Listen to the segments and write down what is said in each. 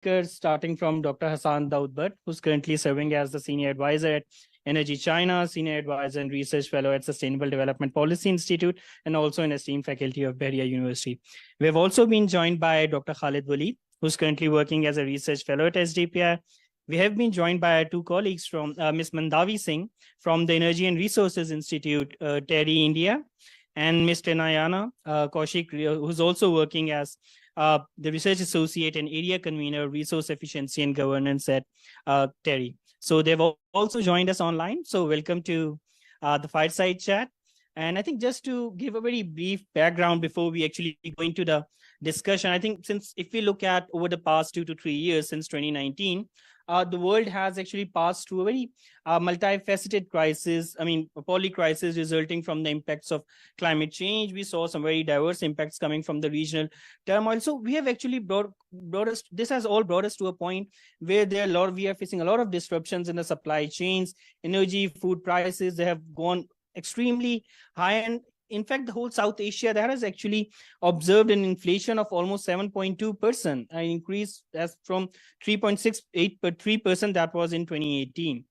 speakers, starting from Dr. Hassan Daud Bhatt, who's currently serving as the Senior Advisor at Energy China, Senior Advisor and Research Fellow at Sustainable Development Policy Institute, and also an esteemed faculty of Bahria University. We have also been joined by Dr. Khalid Wali, who's currently working as a Research Fellow at SDPI. We have been joined by our two colleagues from Ms. Mandavi Singh from the Energy and Resources Institute, TERI, India, and Mr. Nayana Kaushik, who's also working as the Research Associate and Area Convener, Resource Efficiency and Governance at TERI. So they've also joined us online. So welcome to the Fireside Chat. And I think just to give a very brief background before we actually go into the discussion, I think since if we look at over the past 2 to 3 years since 2019, the world has actually passed through a very multifaceted crisis. I mean, a poly-crisis resulting from the impacts of climate change. We saw some very diverse impacts coming from the regional turmoil. So we have actually brought us, this has all brought us to a point where we are facing a lot of disruptions in the supply chains, energy, food prices. They have gone extremely high. And in fact, the whole South Asia that has actually observed an inflation of almost 7.2%, an increase as from 3.68% that was in 2018.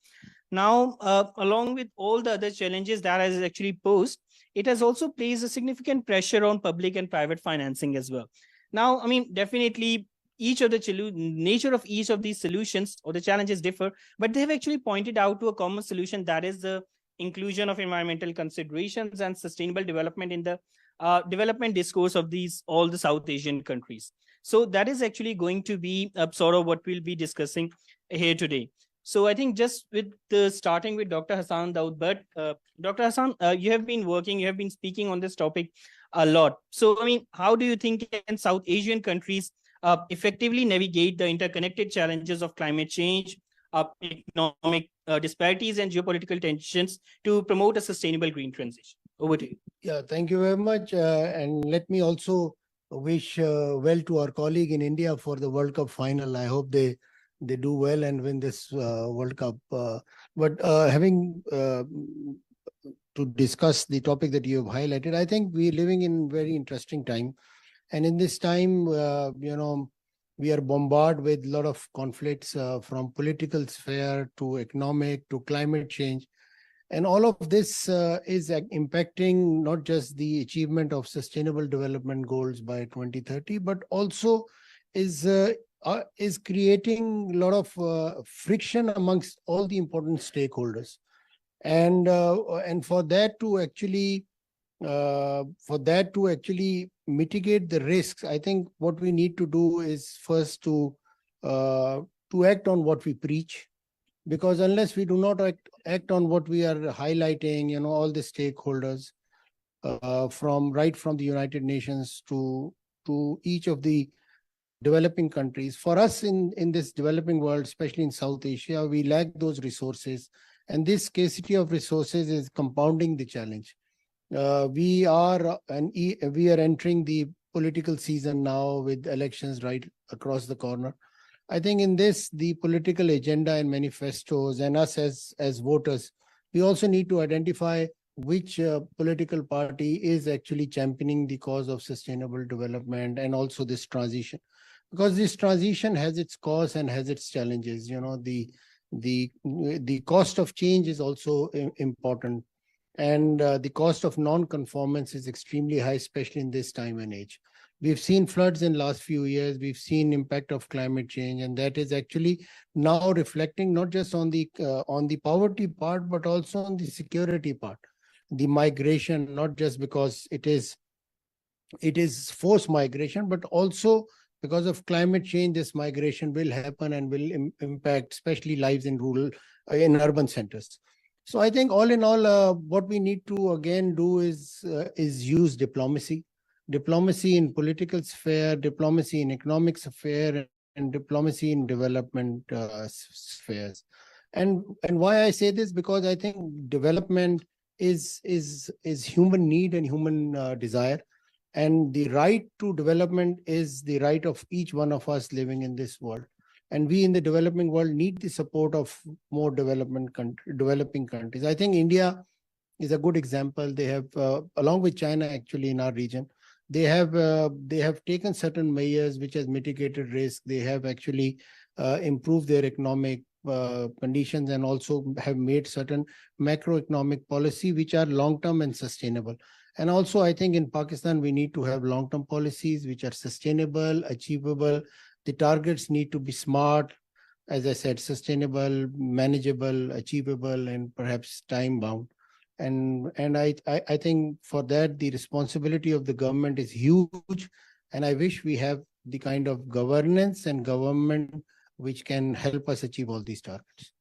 Now, along with all the other challenges that has actually posed, it has also placed a significant pressure on public and private financing as well. Now, I mean, definitely each of the nature of each of these solutions or the challenges differ, but they have actually pointed out to a common solution, that is the inclusion of environmental considerations and sustainable development in the development discourse of all the South Asian countries. So that is actually going to be sort of what we'll be discussing here today. So I think just with starting with Dr. Hassan Daud Bhatt, Dr. Hassan, you have been speaking on this topic a lot. So, I mean, how do you think in South Asian countries effectively navigate the interconnected challenges of climate change, economic disparities and geopolitical tensions to promote a sustainable green transition? Over to you. Yeah, thank you very much. And let me also wish well to our colleague in India for the World Cup final. I hope they do well and win this World Cup. But having to discuss the topic that you have highlighted, I think we're living in very interesting time. And in this time, we are bombarded with a lot of conflicts from political sphere to economic to climate change. And all of this is impacting not just the achievement of sustainable development goals by 2030, but also is creating a lot of friction amongst all the important stakeholders. And for that to actually mitigate the risks, I think what we need to do is first to act on what we preach, because unless we do not act on what we are highlighting, all the stakeholders, from the United Nations to each of the developing countries. For us in this developing world, especially in South Asia, we lack those resources, and this scarcity of resources is compounding the challenge. We are entering the political season now with elections right across the corner. I think in this, the political agenda and manifestos and us as voters, we also need to identify which political party is actually championing the cause of sustainable development and also this transition. Because this transition has its cause and has its challenges. The cost of change is also important. And the cost of non-conformance is extremely high, especially in this time and age. We've seen floods in the last few years. We've seen impact of climate change, and that is actually now reflecting not just on the poverty part, but also on the security part. The migration, not just because it is forced migration, but also because of climate change, this migration will happen and will impact especially lives in urban centers. So I think all in all, what we need to again do is use diplomacy in political sphere, diplomacy in economic sphere, and diplomacy in development spheres. And why I say this, because I think development is human need and human desire, and the right to development is the right of each one of us living in this world. And we in the developing world need the support of more developing countries. I think India is a good example. They have, along with China actually in our region, they have taken certain measures which has mitigated risk. They have actually improved their economic conditions, and also have made certain macroeconomic policy which are long-term and sustainable. And also, I think in Pakistan, we need to have long-term policies which are sustainable, achievable. The targets need to be smart, as I said, sustainable, manageable, achievable, and perhaps time-bound. And I think for that, the responsibility of the government is huge. And I wish we have the kind of governance and government which can help us achieve all these targets.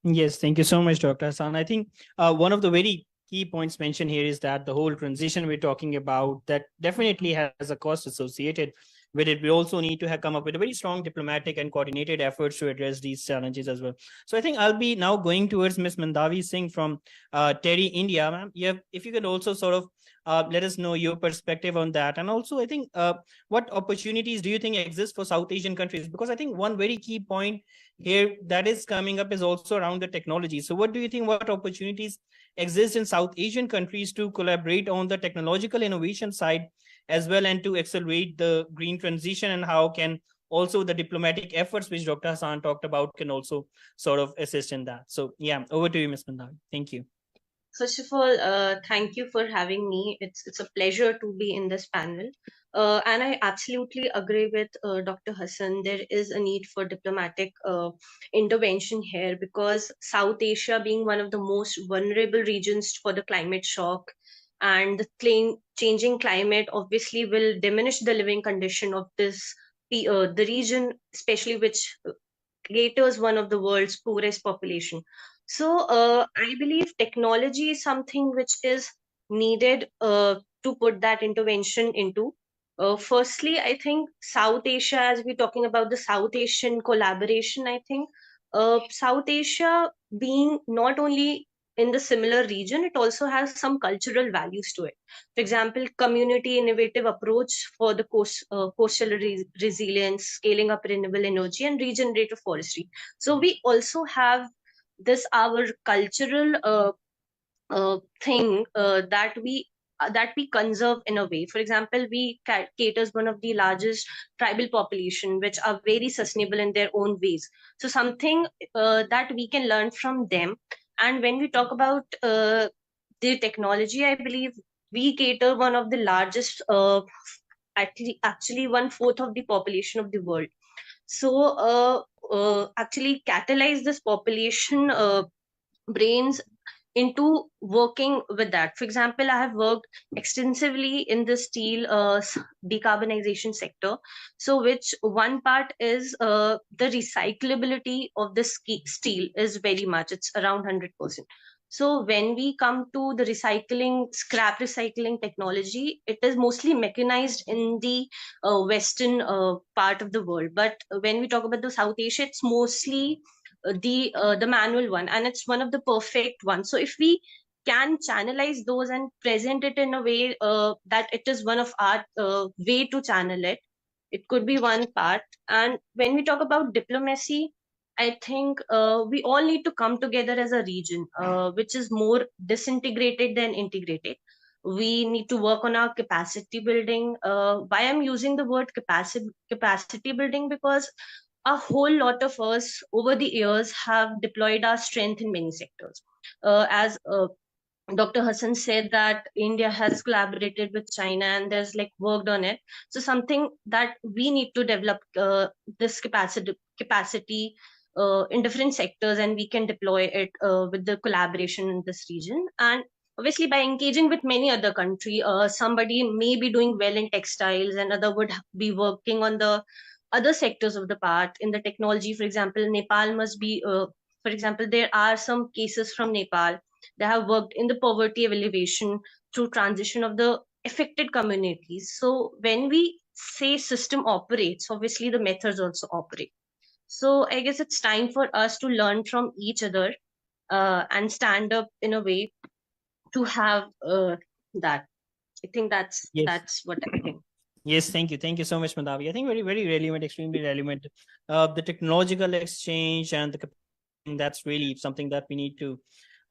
Yes, thank you so much, Dr. Hassan. I think one of the very key points mentioned here is that the whole transition we're talking about, that definitely has a cost associated with it. We also need to have come up with a very strong diplomatic and coordinated efforts to address these challenges as well. So I think I'll be now going towards Ms. Mandavi Singh from Terry, India. Ma'am, if you could also sort of let us know your perspective on that. And also, I think, what opportunities do you think exist for South Asian countries? Because I think one very key point here that is coming up is also around the technology. So what do you think, what opportunities exist in South Asian countries to collaborate on the technological innovation side as well, and to accelerate the green transition, and how can also the diplomatic efforts which Dr. Hassan talked about can also sort of assist in that? So yeah, over to you, Ms. Mandavi. Thank you. First of all, thank you for having me. It's a pleasure to be in this panel. And I absolutely agree with Dr. Hassan. There is a need for diplomatic intervention here, because South Asia, being one of the most vulnerable regions for the climate shock, and the changing climate obviously will diminish the living condition of the region, especially which caters one of the world's poorest population. So I believe technology is something which is needed to put that intervention into. Firstly, I think South Asia, as we're talking about the South Asian collaboration, I think South Asia, being not only in the similar region, it also has some cultural values to it. For example, community innovative approach for the coastal resilience, scaling up renewable energy, and regenerative forestry. So we also have this our cultural thing that we conserve in a way. For example, we caters one of the largest tribal population, which are very sustainable in their own ways. So something that we can learn from them. And when we talk about the technology, I believe we cater one of the largest, actually 1/4 of the population of the world. So actually catalyze this population brains into working with that. For example, I have worked extensively in the steel decarbonization sector. So which one part is the recyclability of the steel is very much, it's around 100%. So when we come to the scrap recycling technology, it is mostly mechanized in the western part of the world. But when we talk about the South Asia, it's mostly the manual one, and it's one of the perfect ones. So if we can channelize those and present it in a way that it is one of our way to channel it, it could be one part. And when we talk about diplomacy, I think we all need to come together as a region, which is more disintegrated than integrated. We need to work on our capacity building. Why I'm using the word capacity building? Because a whole lot of us over the years have deployed our strength in many sectors. As Dr. Hassan said, that India has collaborated with China and there's like worked on it. So something that we need to develop this capacity in different sectors, and we can deploy it with the collaboration in this region. And obviously by engaging with many other country, somebody may be doing well in textiles and other would be working on the other sectors of the part in the technology. For example, Nepal must be, for example, there are some cases from Nepal. They have worked in the poverty alleviation through transition of the affected communities. So when we say system operates, obviously the methods also operate. So I guess it's time for us to learn from each other and stand up in a way to have that. I think that's what I think. Yes, thank you. Thank you so much, Mandavi. I think very, very relevant, extremely relevant. The technological exchange and that's really something that we need to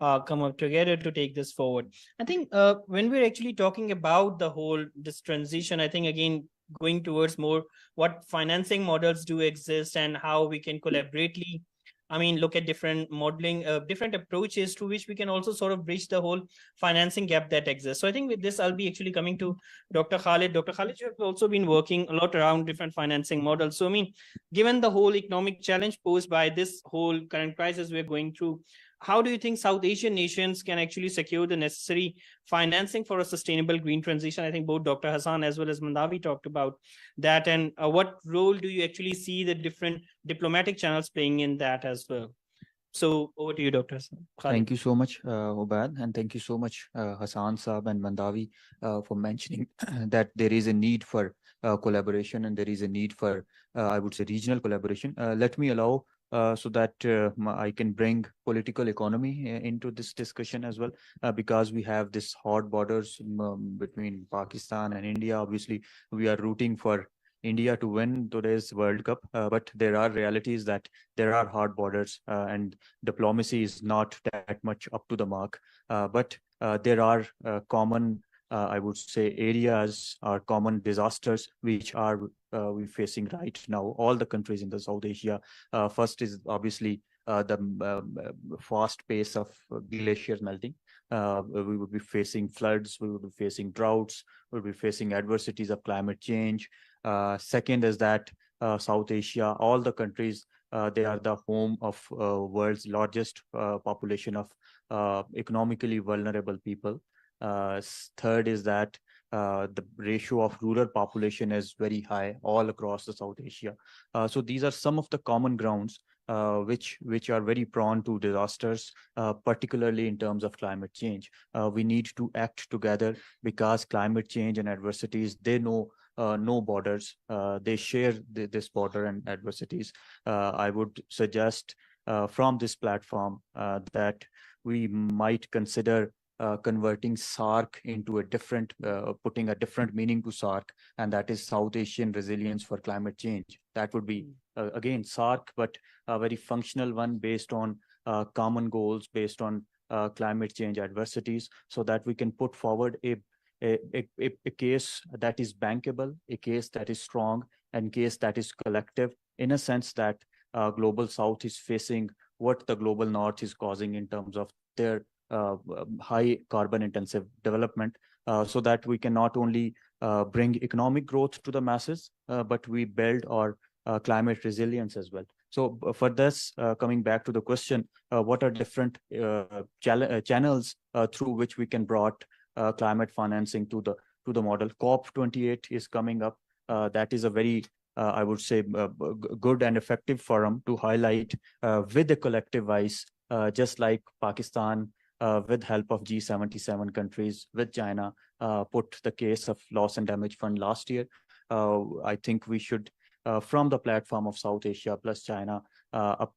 come up together to take this forward. I think when we're actually talking about the whole this transition, I think again going towards more what financing models do exist and how we can collaboratively, I mean, look at different modeling, different approaches through which we can also sort of bridge the whole financing gap that exists. So I think with this, I'll be actually coming to Dr. Khalid. Dr. Khalid, you have also been working a lot around different financing models. So I mean, given the whole economic challenge posed by this whole current crisis we're going through, how do you think South Asian nations can actually secure the necessary financing for a sustainable green transition? I think both Dr. Hassan as well as Mandavi talked about that. And what role do you actually see the different diplomatic channels playing in that as well? So over to you, Dr. Hassan. Thank you so much, Obad, and thank you so much, Hassan Saab and Mandavi, for mentioning that there is a need for collaboration and there is a need for, I would say, regional collaboration. Let me allow so that I can bring political economy into this discussion as well, because we have this hot borders between Pakistan and India. Obviously, we are rooting for India to win today's World Cup, but there are realities that there are hard borders and diplomacy is not that much up to the mark. But there are common, I would say, areas or common disasters which are we facing right now. All the countries in the South Asia. First is obviously the fast pace of glaciers melting. We would be facing floods. We would be facing droughts. We would be facing adversities of climate change. Second is that South Asia, all the countries, they are the home of world's largest population of economically vulnerable people. Third is that the ratio of rural population is very high all across the South Asia. So these are some of the common grounds which are very prone to disasters, particularly in terms of climate change. We need to act together because climate change and adversities, they know no borders. They share this border and adversities. I would suggest from this platform that we might consider converting SARC into a different, putting a different meaning to SARC, and that is South Asian Resilience for Climate Change. That would be, again, SARC, but a very functional one based on common goals, based on climate change adversities, so that we can put forward a case that is bankable, a case that is strong, and case that is collective, in a sense that Global South is facing what the Global North is causing in terms of their high carbon intensive development, so that we can not only bring economic growth to the masses, but we build our climate resilience as well. So for this, coming back to the question, what are different channels through which we can brought climate financing to the model? COP28 is coming up. That is a very, I would say, good and effective forum to highlight with a collective voice, just like Pakistan, with help of G77 countries, with China, put the case of loss and damage fund last year. I think we should, from the platform of South Asia plus China, a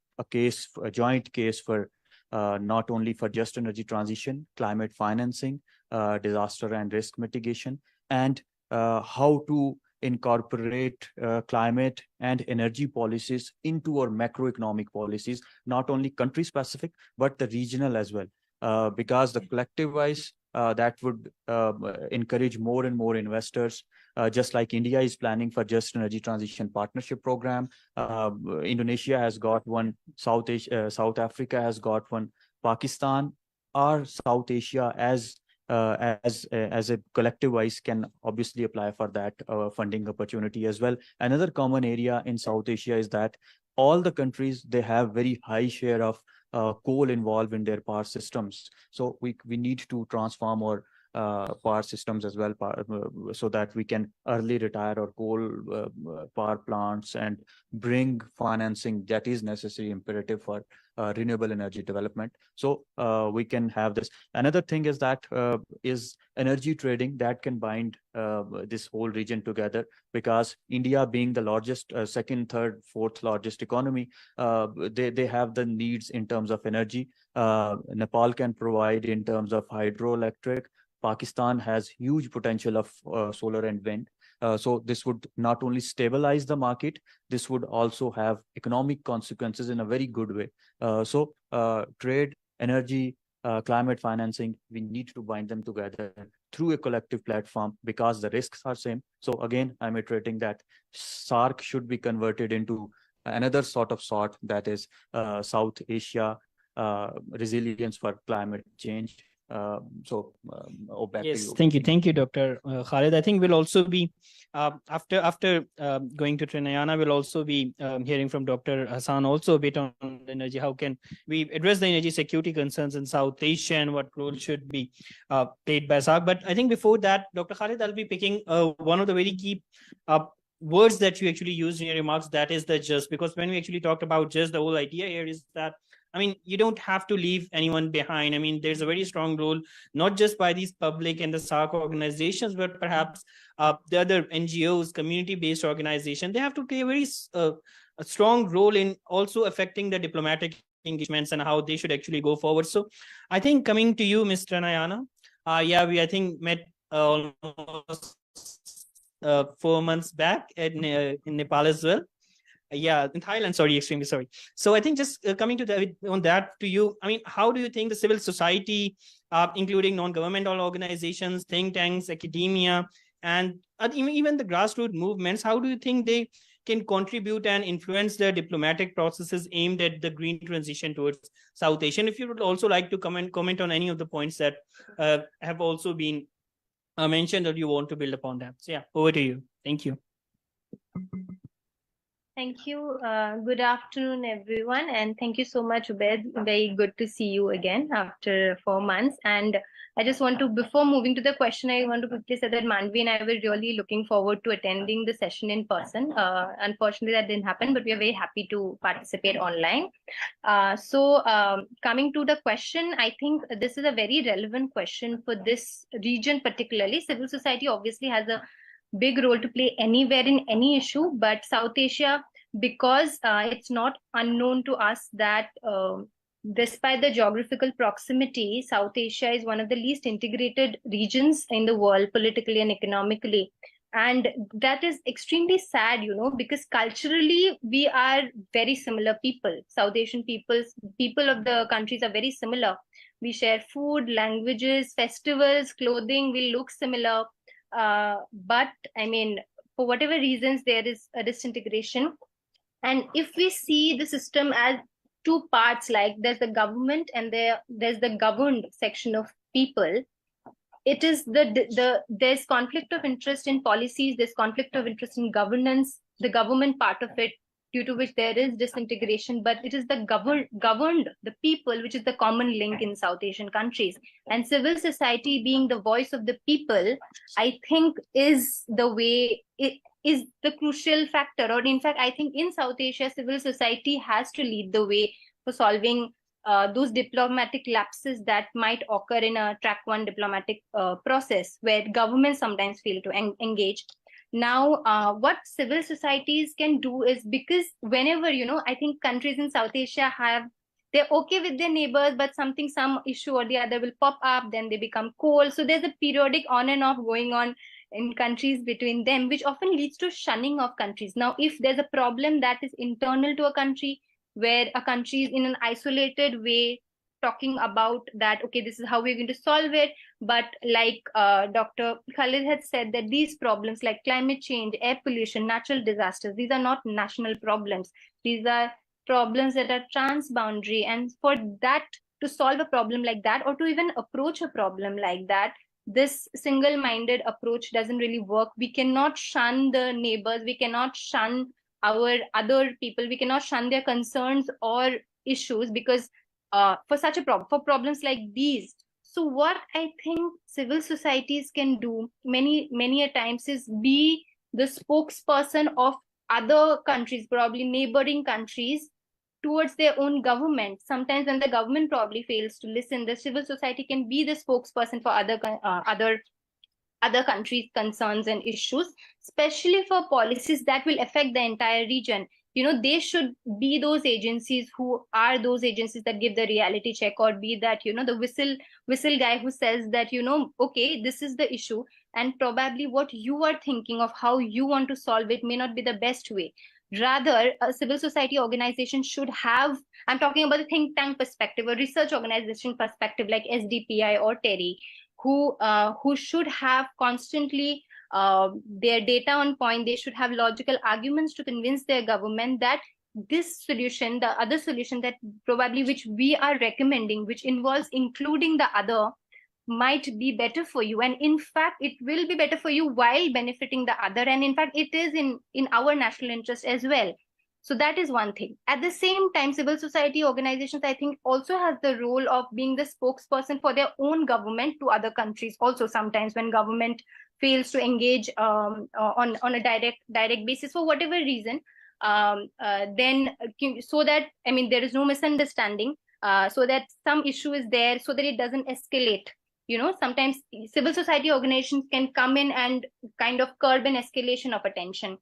joint case for not only for just energy transition, climate financing, disaster and risk mitigation, and how to incorporate climate and energy policies into our macroeconomic policies, not only country specific, but the regional as well. Because the collective wise, that would encourage more and more investors, just like India is planning for Just Energy Transition Partnership Program. Indonesia has got one, South Africa has got one, Pakistan or South Asia as a collective wise can obviously apply for that funding opportunity as well. Another common area in South Asia is that all the countries, they have very high share of coal involved in their power systems. So we need to transform our power systems as well, so that we can early retire our coal power plants and bring financing that is necessary, imperative for renewable energy development. So we can have this. Another thing is that is energy trading that can bind this whole region together, because India being the largest, second, third, fourth largest economy, they have the needs in terms of energy. Nepal can provide in terms of hydroelectric. Pakistan has huge potential of solar and wind. So this would not only stabilize the market, this would also have economic consequences in a very good way. So trade, energy, climate financing, we need to bind them together through a collective platform because the risks are same. So again, I'm iterating that SARC should be converted into another sort that is South Asia resilience for climate change. Back to Yes, you. thank you, Dr. Khalid. I think we'll also be after going to Trinayana, we'll also be hearing from Dr. Hassan also a bit on energy. How can we address the energy security concerns in South Asia and what role should be played by SARC? But I think before that, Dr. Khalid, I'll be picking one of the very key words that you actually used in your remarks. That is the just, because when we actually talked about just, the whole idea here is that, I mean, you don't have to leave anyone behind. I mean, there's a very strong role, not just by these public and the SARC organizations, but perhaps the other NGOs, community-based organizations. They have to play a very a strong role in also affecting the diplomatic engagements and how they should actually go forward. So I think coming to you, Mr. Nayana, we, I think, met almost 4 months back in Nepal as well. In Thailand, sorry, extremely sorry. So I think just coming to that to you, I mean, how do you think the civil society, including non-governmental organizations, think tanks, academia, and even the grassroots movements, how do you think they can contribute and influence the diplomatic processes aimed at the green transition towards South Asia? And if you would also like to comment on any of the points that have also been mentioned, or you want to build upon that. So yeah, over to you. Thank you. Thank you. Good afternoon, everyone. And thank you so much, Ubaid. Very good to see you again after 4 months. And I just want to, before moving to the question, I want to quickly say that Manvi and I were really looking forward to attending the session in person. Unfortunately, that didn't happen, but we are very happy to participate online. Coming to the question, I think this is a very relevant question for this region particularly. Civil society obviously has a big role to play anywhere in any issue, but South Asia, because it's not unknown to us that despite the geographical proximity, South Asia is one of the least integrated regions in the world politically and economically. And that is extremely sad, you know, because culturally we are very similar people. South Asian people of the countries are very similar. We share food, languages, festivals, clothing, we look similar. But I mean, for whatever reasons, there is a disintegration. And if we see the system as two parts, like there's the government and there's the governed section of people, it is there's conflict of interest in policies, there's conflict of interest in governance, the government part of it, due to which there is disintegration, but it is the governed, the people, which is the common link in South Asian countries. And civil society being the voice of the people, I think is the way, it is the crucial factor. Or in fact, I think in South Asia, civil society has to lead the way for solving those diplomatic lapses that might occur in a track one diplomatic process, where governments sometimes fail to engage. Now, what civil societies can do is, because whenever, you know, I think countries in South Asia they're okay with their neighbors, but some issue or the other will pop up, then they become cold. So there's a periodic on and off going on in countries between them, which often leads to shunning of countries. Now, if there's a problem that is internal to a country, where a country is in an isolated way talking about that, okay, this is how we're going to solve it. But like Dr. Khalid had said, that these problems like climate change, air pollution, natural disasters, these are not national problems. These are problems that are transboundary. And for that, to solve a problem like that, or to even approach a problem like that, this single-minded approach doesn't really work. We cannot shun the neighbors. We cannot shun our other people. We cannot shun their concerns or issues, because for such a problem, for problems like these. So what I think civil societies can do many a times is be the spokesperson of other countries, probably neighboring countries, towards their own government. Sometimes when the government probably fails to listen, the civil society can be the spokesperson for other countries' concerns and issues, especially for policies that will affect the entire region. You know, they should be those agencies who are those agencies that give the reality check, or be that, you know, the whistle guy who says that, you know, okay, this is the issue, and probably what you are thinking of how you want to solve it may not be the best way. Rather, a civil society organization should have, I'm talking about the think tank perspective, a research organization perspective like SDPI or TERI, who should have constantly their data on point. They should have logical arguments to convince their government that this solution, the other solution that probably which we are recommending, which involves including the other, might be better for you. And in fact, it will be better for you while benefiting the other. And in fact, it is in our national interest as well. So that is one thing. At the same time, civil society organizations, I think, also has the role of being the spokesperson for their own government to other countries. Also, sometimes when government fails to engage on a direct basis for whatever reason, then so that, I mean, there is no misunderstanding, so that some issue is there, so that it doesn't escalate. You know, sometimes civil society organizations can come in and kind of curb an escalation of attention.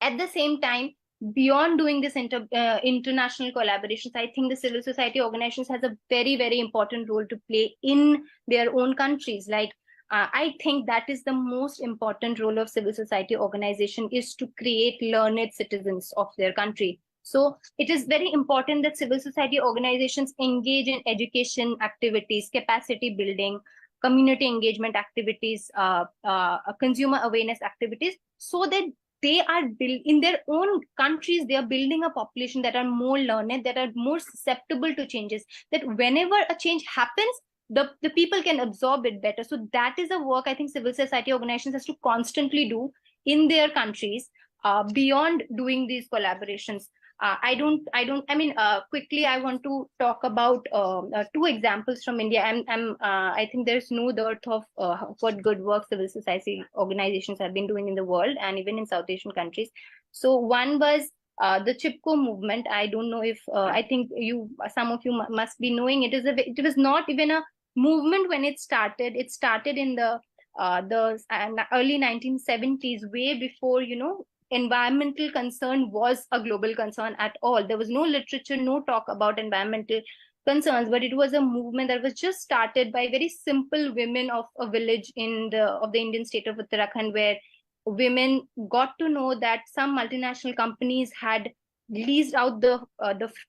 At the same time, beyond doing this international collaborations, I think the civil society organizations has a very, very important role to play in their own countries. Like, I think that is the most important role of civil society organization, is to create learned citizens of their country. So it is very important that civil society organizations engage in education activities, capacity building, community engagement activities, consumer awareness activities, so that they are in their own countries, they are building a population that are more learned, that are more susceptible to changes, that whenever a change happens, the people can absorb it better. So that is a work I think civil society organizations has to constantly do in their countries, beyond doing these collaborations. Quickly, I want to talk about two examples from India. I think there's no dearth of what good work civil society organizations have been doing in the world and even in South Asian countries. So one was the Chipko movement. I don't know if I think some of you must be knowing it. It was not even a movement when it started. It started in the early 1970s, way before environmental concern was a global concern at all. There was no literature, no talk about environmental concerns, but it was a movement that was just started by very simple women of a village of the Indian state of Uttarakhand, where women got to know that some multinational companies had leased out the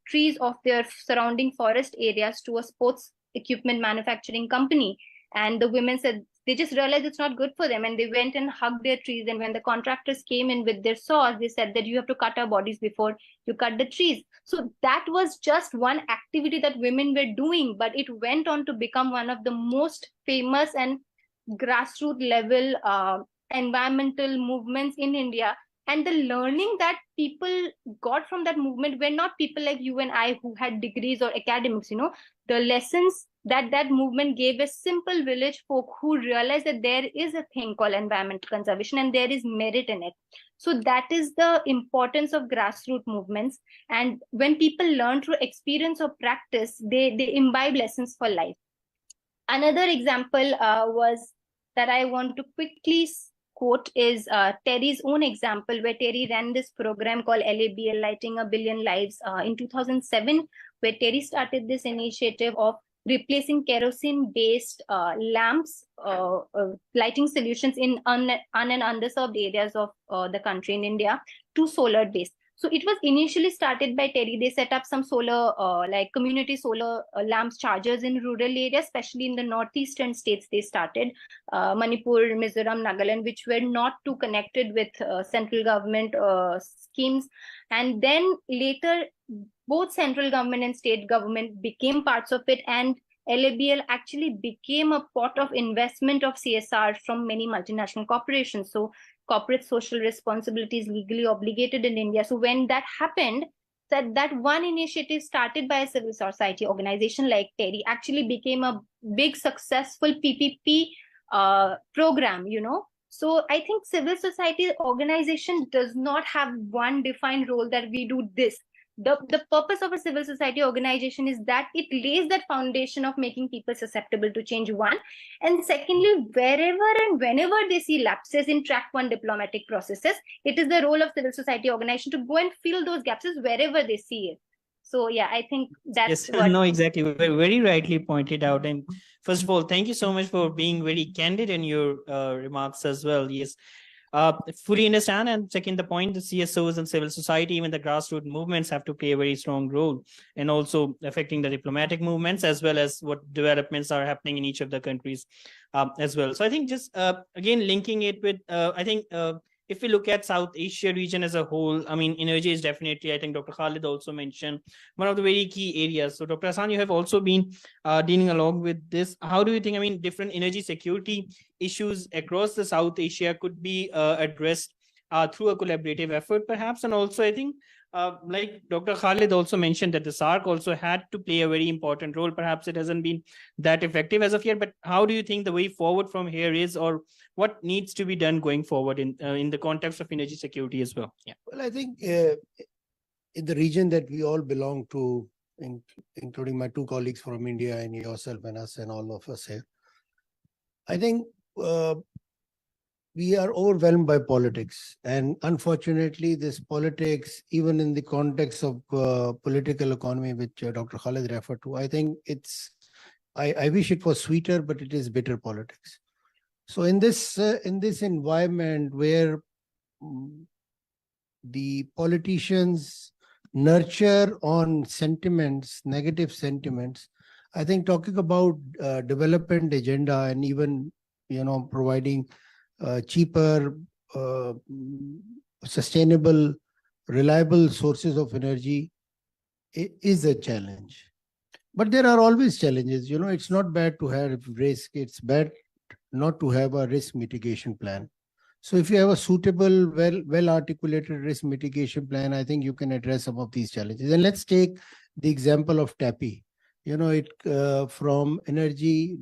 trees of their surrounding forest areas to a sports equipment manufacturing company. And the women said, they just realized it's not good for them, and they went and hugged their trees. And when the contractors came in with their saws, they said that you have to cut our bodies before you cut the trees. So that was just one activity that women were doing, but it went on to become one of the most famous and grassroots level environmental movements in India. And the learning that people got from that movement were not people like you and I who had degrees or academics. The lessons that movement gave a simple village folk who realized that there is a thing called environmental conservation and there is merit in it. So that is the importance of grassroots movements. And when people learn through experience or practice, they imbibe lessons for life. Another example was that I want to quickly quote is TERI's own example, where TERI ran this program called LABL, Lighting a Billion Lives, in 2007, where TERI started this initiative of replacing kerosene-based lamps, lighting solutions in un and underserved areas of the country in India to solar-based. So it was initially started by TERI. They set up some solar, like community solar lamps chargers in rural areas, especially in the northeastern states. They started Manipur, Mizoram, Nagaland, which were not too connected with central government schemes. And then later, both central government and state government became parts of it, and LABL actually became a pot of investment of CSR from many multinational corporations. So corporate social responsibility is legally obligated in India. So when that happened, that one initiative started by a civil society organization like TERI actually became a big successful PPP program, So I think civil society organization does not have one defined role that we do this. The purpose of a civil society organization is that it lays that foundation of making people susceptible to change, one. And secondly, wherever and whenever they see lapses in track one diplomatic processes, it is the role of civil society organization to go and fill those gaps wherever they see it. So yeah, I think that's No, exactly. Very rightly pointed out. And first of all, thank you so much for being very candid in your remarks as well. Yes. fully understand. And second, the point, the CSOs and civil society, even the grassroots movements have to play a very strong role, and also affecting the diplomatic movements as well as what developments are happening in each of the countries as well. So I think just again linking it with I think if we look at South Asia region as a whole, I mean, energy is definitely, I think Dr. Khalid also mentioned, one of the very key areas. So Dr. Hassan, you have also been dealing along with this. How do you think, I mean, different energy security issues across the South Asia could be addressed through a collaborative effort, perhaps? And also, I think, like Dr. Khalid also mentioned, that the SARC also had to play a very important role. Perhaps it hasn't been that effective as of yet, but how do you think the way forward from here is, or what needs to be done going forward in the context of energy security as well? Yeah. Well, I think in the region that we all belong to, including my two colleagues from India and yourself and us and all of us here, I think we are overwhelmed by politics. And unfortunately, this politics, even in the context of political economy, which Dr. Khalid referred to, I think I wish it was sweeter, but it is bitter politics. So in this environment where the politicians nurture on sentiments, negative sentiments, I think talking about development agenda and even, providing cheaper, sustainable, reliable sources of energy is a challenge. But there are always challenges. It's not bad to have risk. It's bad not to have a risk mitigation plan. So if you have a suitable, well-articulated risk mitigation plan, I think you can address some of these challenges. And let's take the example of TAPI. From energy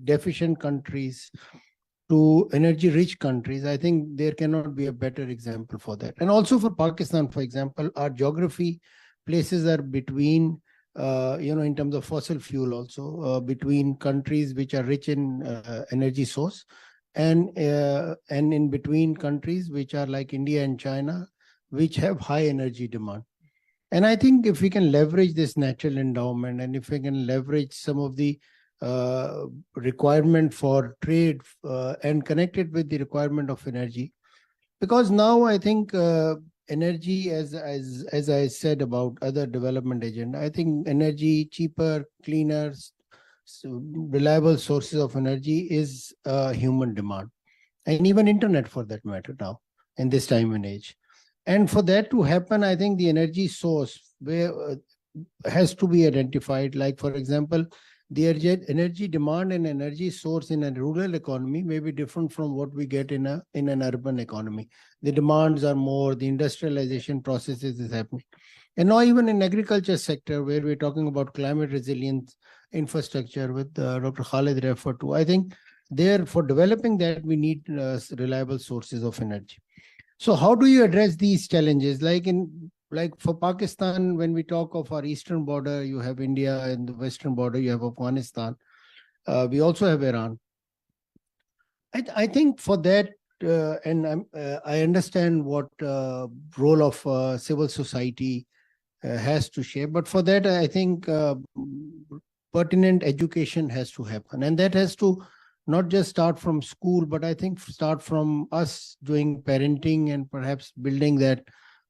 deficient countries to energy-rich countries, I think there cannot be a better example for that. And also for Pakistan, for example, our geography places are between, in terms of fossil fuel also, between countries which are rich in energy source and in between countries which are like India and China, which have high energy demand. And I think if we can leverage this natural endowment, and if we can leverage some of the requirement for trade and connect it with the requirement of energy, because now I think energy, as I said about other development agenda, I think energy, cheaper, cleaner, reliable sources of energy is human demand, and even internet for that matter now in this time and age. And for that to happen, I think the energy source has to be identified. Like, for example, the energy demand and energy source in a rural economy may be different from what we get in an urban economy. The demands are more, the industrialization processes is happening. And now even in agriculture sector, where we're talking about climate resilience infrastructure with Dr. Khalid referred to, I think there, for developing that, we need reliable sources of energy. So how do you address these challenges? Like for Pakistan, when we talk of our eastern border, you have India, and the western border, you have Afghanistan. We also have Iran. I think for that, and I understand what role of civil society has to shape. But for that, I think pertinent education has to happen. And that has to not just start from school, but I think start from us doing parenting and perhaps building that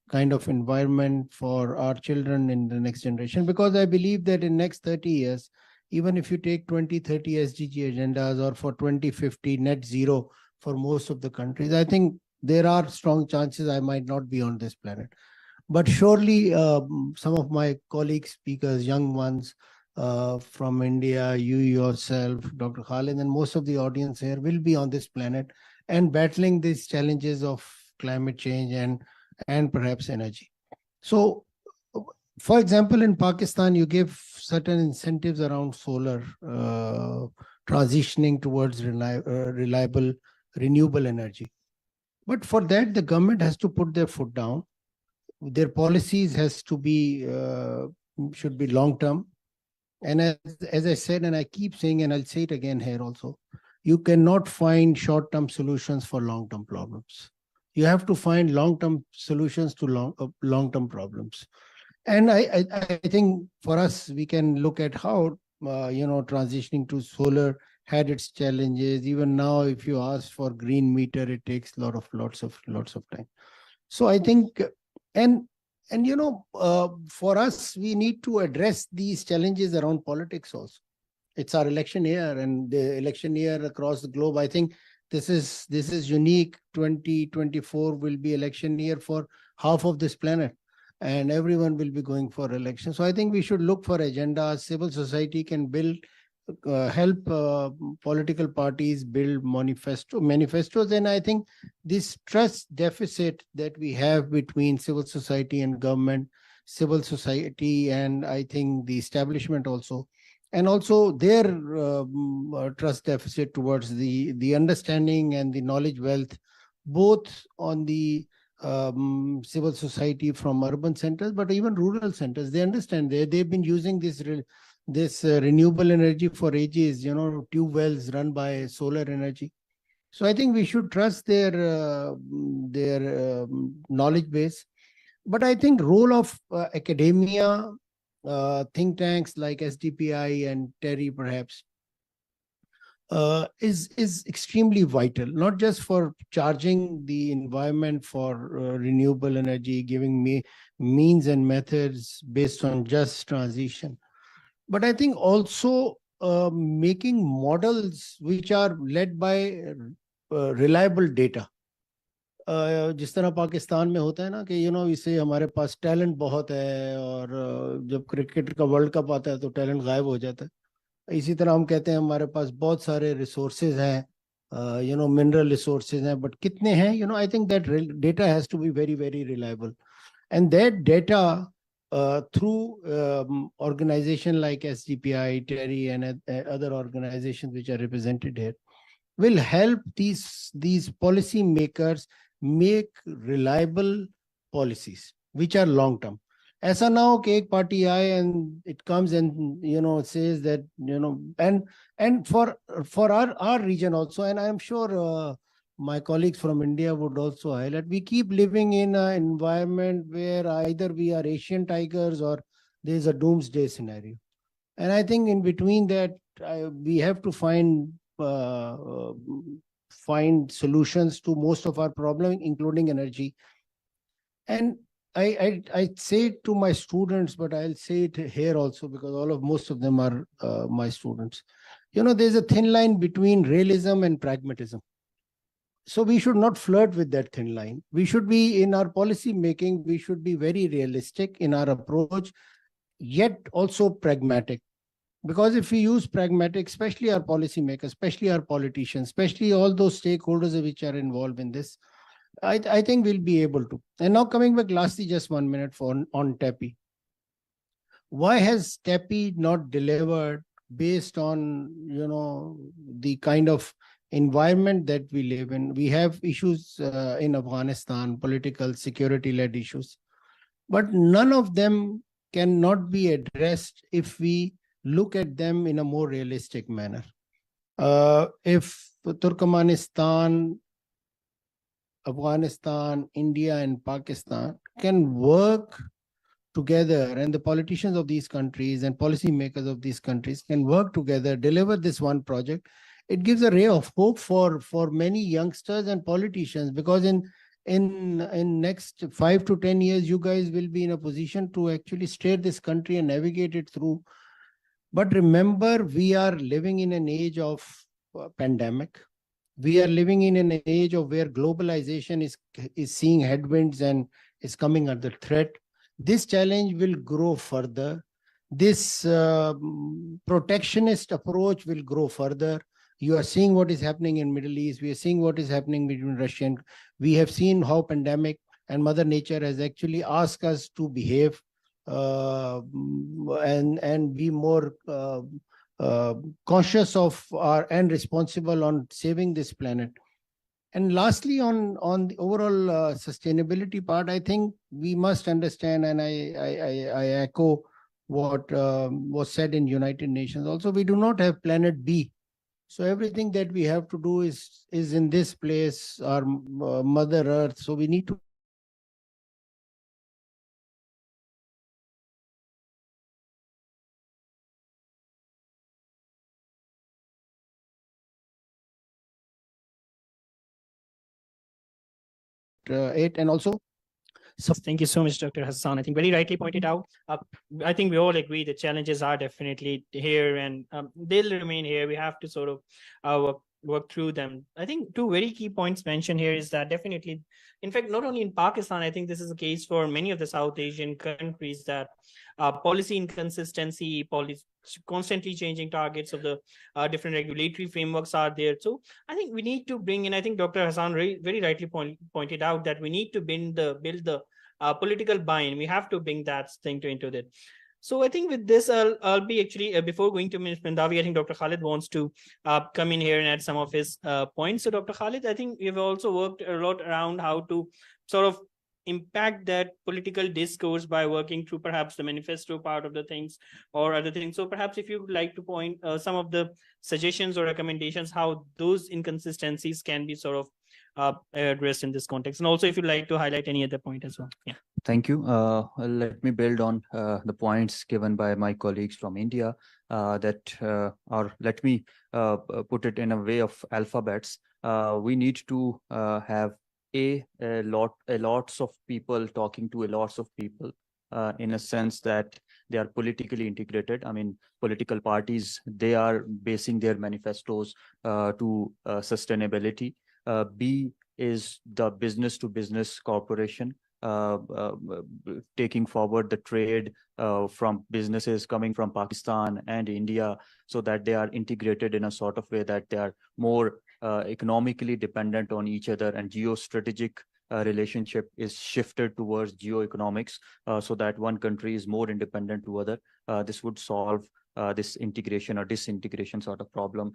kind of environment for our children in the next generation. Because I believe that in next 30 years, even if you take 2030 SDG agendas, or for 2050 net zero for most of the countries, I think there are strong chances I might not be on this planet. But surely some of my colleagues, speakers, young ones from India, you yourself, Dr. Khalid, and most of the audience here will be on this planet and battling these challenges of climate change and perhaps energy. So, for example, in Pakistan, you give certain incentives around solar, transitioning towards reliable, renewable energy. But for that, the government has to put their foot down. Their policies has to be, should be long-term. And as I said, and I keep saying, and I'll say it again here also, you cannot find short-term solutions for long-term problems. You have to find long-term solutions to long-term problems. And I think for us, we can look at how, transitioning to solar had its challenges. Even now, if you ask for green meter, it takes lots of time. So I think, and for us, we need to address these challenges around politics also. It's our election year, and the election year across the globe. I think this is unique. 2024 will be election year for half of this planet, and everyone will be going for election. So I think we should look for agendas. Civil society can help political parties build manifestos, and I think this trust deficit that we have between civil society and government, civil society, and I think the establishment also, and also their trust deficit towards the understanding and the knowledge wealth, both on the civil society from urban centers, but even rural centers. They understand, they've been using this renewable energy for ages, tube wells run by solar energy. So I think we should trust their knowledge base. But I think role of academia, think tanks like SDPI and TERI perhaps, is extremely vital, not just for charging the environment for renewable energy, giving means and methods based on just transition, but I think also making models which are led by reliable data. जिस तरह पाकिस्तान में होता है ना कि इसे हमारे पास talent बहुत है, और जब क्रिकेट का वर्ल्ड कप आता है तो टैलेंट गायब हो जाता है। इसी तरह हम कहते हैं हमारे पास बहुत सारे रिसोर्सेज हैं, मिनरल रिसोर्सेज हैं, बट कितने हैं? I think that data has to be very very reliable, and that data through organization like SDPI, TERI, and other organizations which are represented here, will help these policy makers make reliable policies which are long term. ऐसा ना हो कि एक party आए and it comes and says that and for our region also, and I am sure my colleagues from India would also highlight, we keep living in an environment where either we are Asian tigers or there is a doomsday scenario. And I think in between that, we have to find solutions to most of our problems, including energy. And I say it to my students, but I'll say it here also because most of them are my students. There's a thin line between realism and pragmatism. So we should not flirt with that thin line. We should be, in our policy making, we should be very realistic in our approach, yet also pragmatic. Because if we use pragmatic, especially our policymakers, especially our politicians, especially all those stakeholders which are involved in this, I think we'll be able to. And now coming back lastly, just 1 minute on TEPI. Why has TEPI not delivered based on, the kind of environment that we live in? We have issues in Afghanistan, political security-led issues, but none of them cannot be addressed if we look at them in a more realistic manner. If Turkmenistan, Afghanistan, India, and Pakistan can work together, and the politicians of these countries and policymakers of these countries can work together, deliver this one project, it gives a ray of hope for many youngsters and politicians, because in next 5 to 10 years, you guys will be in a position to actually steer this country and navigate it through. But remember, we are living in an age of pandemic. We are living in an age of where globalization is seeing headwinds and is coming under threat. This challenge will grow further. This protectionist approach will grow further. You are seeing what is happening in Middle East. We are seeing what is happening between Russia and we have seen how pandemic and Mother Nature has actually asked us to behave and be more conscious of and responsible on saving this planet. And lastly, on the overall sustainability part, I think we must understand, and I echo what was said in United Nations. Also, we do not have planet B. So everything that we have to do is in this place, our Mother Earth. So we need to it, and also. Thank you so much, Dr. Hassan. I think very rightly pointed out. I think we all agree the challenges are definitely here, and they'll remain here. We have to sort of work through them. I think two very key points mentioned here is that definitely, in fact, not only in Pakistan, I think this is the case for many of the South Asian countries, that policy inconsistency, constantly changing targets of the different regulatory frameworks are there. So I think we need to bring in, I think Dr. Hassan very rightly pointed out that we need to build the political buy-in. We have to bring that thing into that. So I think with this, I'll be actually, before going to Ms. Mandavi, I think Dr. Khalid wants to come in here and add some of his points. So Dr. Khalid, I think we've also worked a lot around how to sort of impact that political discourse by working through perhaps the manifesto part of the things or other things. So perhaps if you would like to point some of the suggestions or recommendations, how those inconsistencies can be sort of addressed in this context. And also if you'd like to highlight any other point as well. Yeah. Thank you. Let me build on the points given by my colleagues from India or let me put it in a way of alphabets. We need to have lots of people talking to lots of people in a sense that they are politically integrated. I mean, political parties, they are basing their manifestos to sustainability. B is the business to business corporation, taking forward the trade from businesses coming from Pakistan and India, so that they are integrated in a sort of way that they are more economically dependent on each other, and geostrategic relationship is shifted towards geoeconomics, so that one country is more independent to other. This would solve this integration or disintegration sort of problem.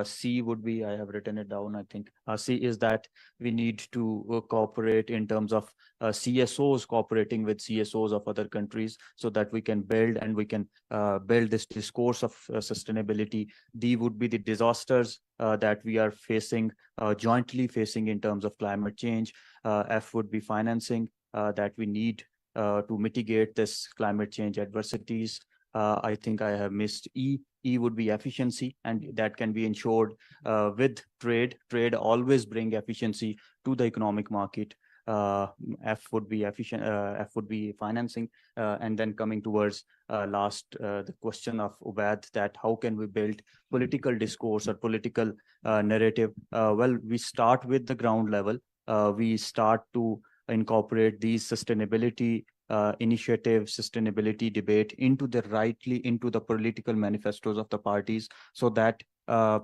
C would be, I have written it down, I think. C is that we need to cooperate in terms of CSOs cooperating with CSOs of other countries, so that we can build and we can build this discourse of sustainability. D would be the disasters that we are facing, jointly facing in terms of climate change. F would be financing that we need to mitigate this climate change adversities. I think I have missed E. E would be efficiency, and that can be ensured with trade. Trade always bring efficiency to the economic market. F would be F would be financing, and then coming towards last the question of Ubaid, that how can we build political discourse or political narrative? Well, we start with the ground level. We start to incorporate these sustainability initiative, sustainability debate into the political manifestos of the parties, so that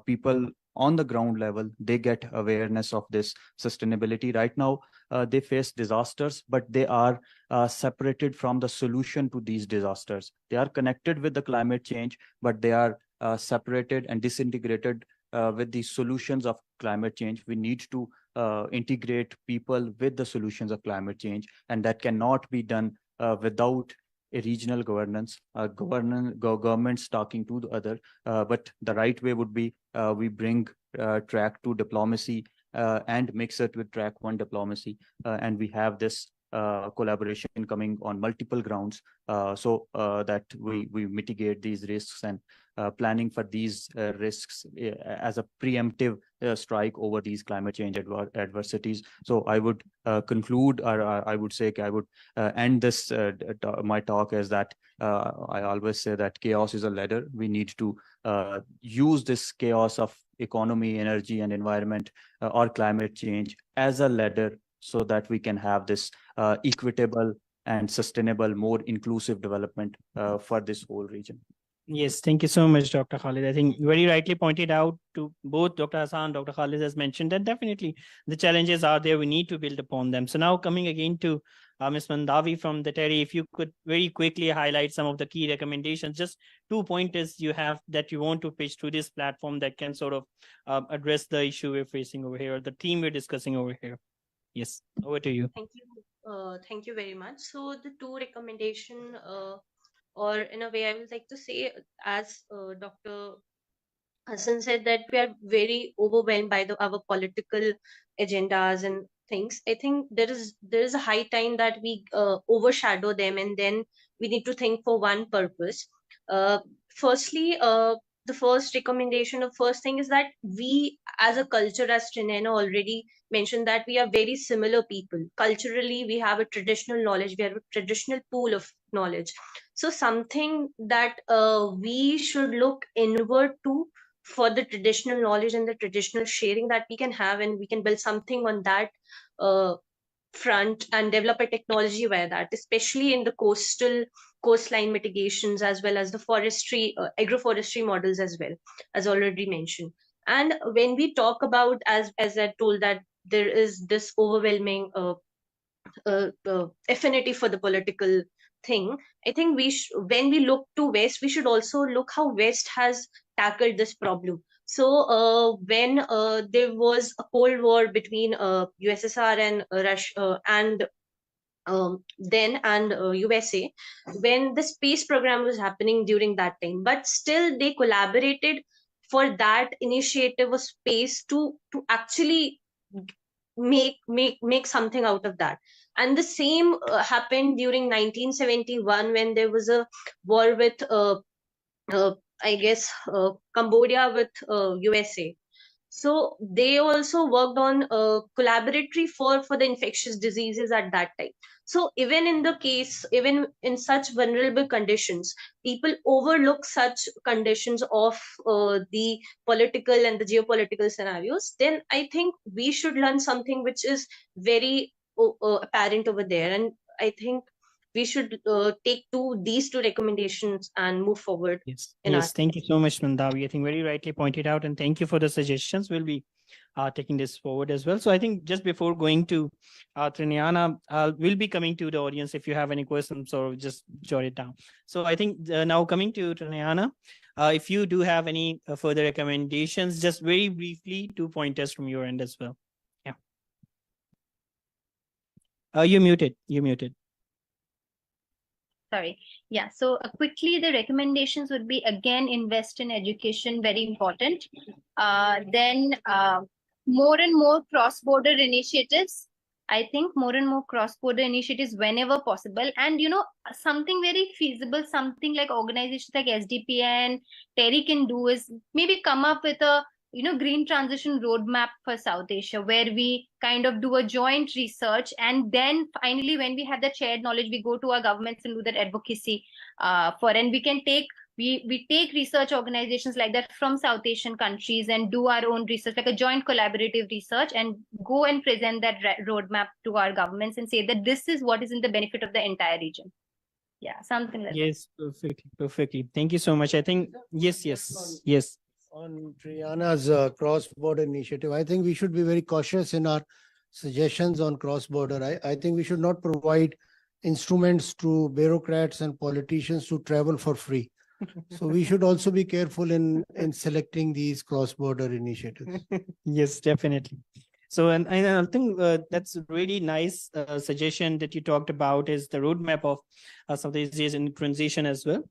people on the ground level, they get awareness of this sustainability. Right now, they face disasters, but they are separated from the solution to these disasters. They are connected with the climate change, but they are separated and disintegrated with the solutions of climate change. We need to integrate people with the solutions of climate change, and that cannot be done without a regional governance, governments talking to the other. But the right way would be we bring track 2 diplomacy and mix it with track 1 diplomacy, and we have this collaboration coming on multiple grounds, so that we mitigate these risks, and planning for these risks as a preemptive strike over these climate change adversities. So I would conclude, or I would say, I would end this my talk as that I always say that chaos is a ladder. We need to use this chaos of economy, energy, and environment or climate change as a ladder, so that we can have this equitable and sustainable, more inclusive development for this whole region. Yes, thank you so much, Dr. Khalid. I think very rightly pointed out to both Dr. Hassan, Dr. Khalid has mentioned that definitely the challenges are there. We need to build upon them. So now coming again to Ms. Mandavi from the TERI, if you could very quickly highlight some of the key recommendations, just 2 pointers you have that you want to pitch to this platform that can sort of address the issue we're facing over here, or the theme we're discussing over here. Yes, over to you. Thank you very much. So the 2 recommendation, or in a way, I would like to say, as Dr. Hassan said, that we are very overwhelmed by our political agendas and things. I think there is a high time that we overshadow them, and then we need to think for one purpose. Firstly, the first recommendation, the first thing is that we as a culture, as Trinena already mentioned, that we are very similar people. Culturally, we have a traditional knowledge, we have a traditional pool of knowledge. So something that we should look inward to for the traditional knowledge and the traditional sharing that we can have, and we can build something on that uh, front and develop a technology via that, especially in the coastline mitigations, as well as the forestry, agroforestry models as well, as already mentioned. And when we talk about, as I told, that there is this overwhelming affinity for the political thing, I think when we look to West, we should also look how West has tackled this problem. So when there was a Cold War between USSR and Russia, and then and USA, when the space program was happening during that time, but still they collaborated for that initiative of space to actually make something out of that. And the same happened during 1971, when there was a war with uh, I guess Cambodia with USA. So they also worked on collaboratory for the infectious diseases at that time. So even in the case, even in such vulnerable conditions, people overlook such conditions of the political and the geopolitical scenarios. Then I think we should learn something which is very apparent over there. And I think we should take these two recommendations and move forward. Yes, in yes. our Thank you so much, Mandavi. I think very rightly pointed out, and thank you for the suggestions. We'll be taking this forward as well. So I think just before going to Triniana, we'll be coming to the audience if you have any questions, or just jot it down. So I think now coming to Triniana, if you do have any further recommendations, just very briefly, 2 pointers from your end as well. Yeah. You're muted. You're muted. Sorry. Yeah. So quickly, the recommendations would be, again, invest in education, very important. Then more and more cross-border initiatives. I think more and more cross-border initiatives whenever possible. And, something very feasible, something like organizations like SDP and Terry can do is maybe come up with a green transition roadmap for South Asia, where we kind of do a joint research, and then finally, when we have that shared knowledge, we go to our governments and do that advocacy and we can take we take research organizations like that from South Asian countries and do our own research, like a joint collaborative research, and go and present that roadmap to our governments and say that this is what is in the benefit of the entire region. Yeah, something like yes, perfectly. Thank you so much. I think yes. On Triana's cross-border initiative, I think we should be very cautious in our suggestions on cross-border. I think we should not provide instruments to bureaucrats and politicians to travel for free. So we should also be careful in selecting these cross-border initiatives. Yes, definitely. So, and I think that's a really nice suggestion that you talked about, is the roadmap of South Asian transition as well.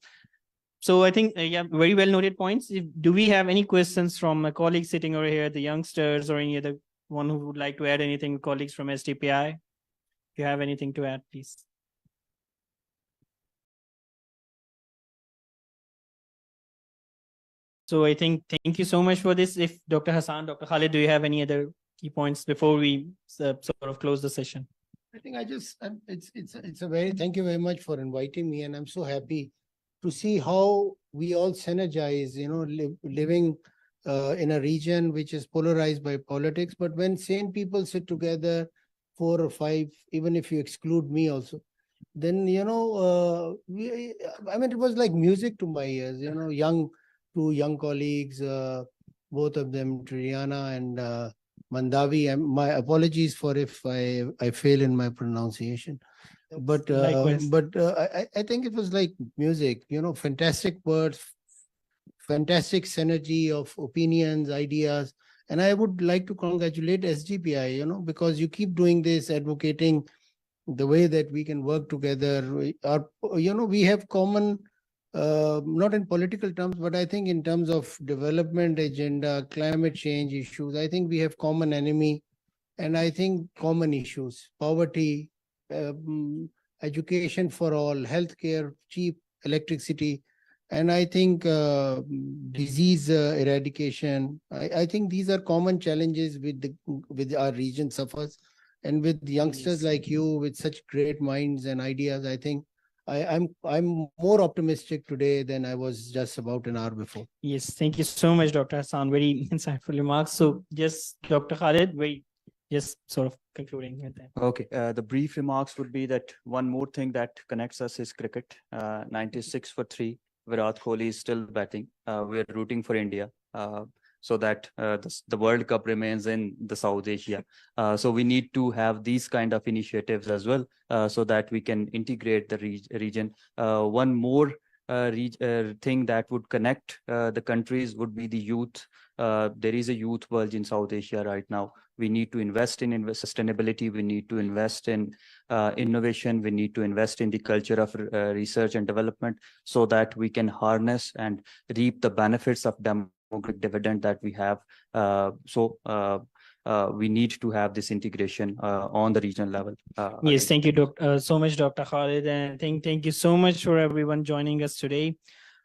So I think, yeah, very well noted points. Do we have any questions from my colleagues sitting over here, the youngsters, or any other one who would like to add anything, colleagues from STPI? If you have anything to add, please. So I think, thank you so much for this. If Dr. Hassan, Dr. Khalid, do you have any other key points before we sort of close the session? I think it's a very, thank you very much for inviting me, and I'm so happy to see how we all synergize, living in a region which is polarized by politics. But when sane people sit together, 4 or 5, even if you exclude me also, then, it was like music to my ears, two young colleagues, both of them, Triana and Mandavi. My apologies for if I fail in my pronunciation. But I think it was like music, fantastic words, fantastic synergy of opinions, ideas. And I would like to congratulate SGPI, because you keep doing this, advocating the way that we can work together. We have common, not in political terms, but I think in terms of development agenda, climate change issues, I think we have common enemy, and I think common issues, poverty, education for all, healthcare, cheap electricity. And I think disease eradication, I think these are common challenges with our region suffers. And with youngsters like you, with such great minds and ideas, I think I'm more optimistic today than I was just about an hour before. Yes, thank you so much, Dr. Hassan. Very insightful remarks. So just Dr. Khalid, just sort of concluding with that. Okay, the brief remarks would be that one more thing that connects us is cricket. 96 for 3. Virat Kohli is still batting. We are rooting for India so that the World Cup remains in the South Asia. So we need to have these kind of initiatives as well so that we can integrate the region. One more thing that would connect the countries would be the youth. There is a youth bulge in South Asia right now. We need to invest in sustainability. We need to invest in innovation. We need to invest in the culture of research and development so that we can harness and reap the benefits of demographic dividend that we have. We need to have this integration on the regional level. Yes, thank you so much, Dr. Khalid. And thank you so much for everyone joining us today.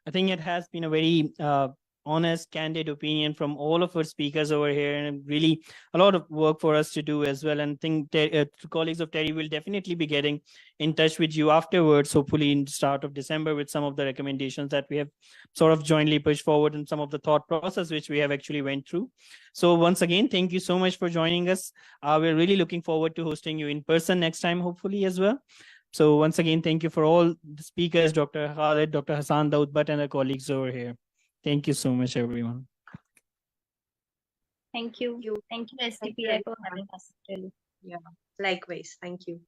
I think it has been a very honest, candid opinion from all of our speakers over here, and really a lot of work for us to do as well. And I think colleagues of TERI will definitely be getting in touch with you afterwards, hopefully in the start of December, with some of the recommendations that we have sort of jointly pushed forward and some of the thought process which we have actually went through. So once again, thank you so much for joining us. We're really looking forward to hosting you in person next time, hopefully as well. So once again, thank you for all the speakers, Dr. Khalid, Dr. Hassan Daud Bhatt, and our colleagues over here. Thank you so much, everyone. Thank you. Thank you, SDPI, for having us. Really. Yeah, likewise. Thank you.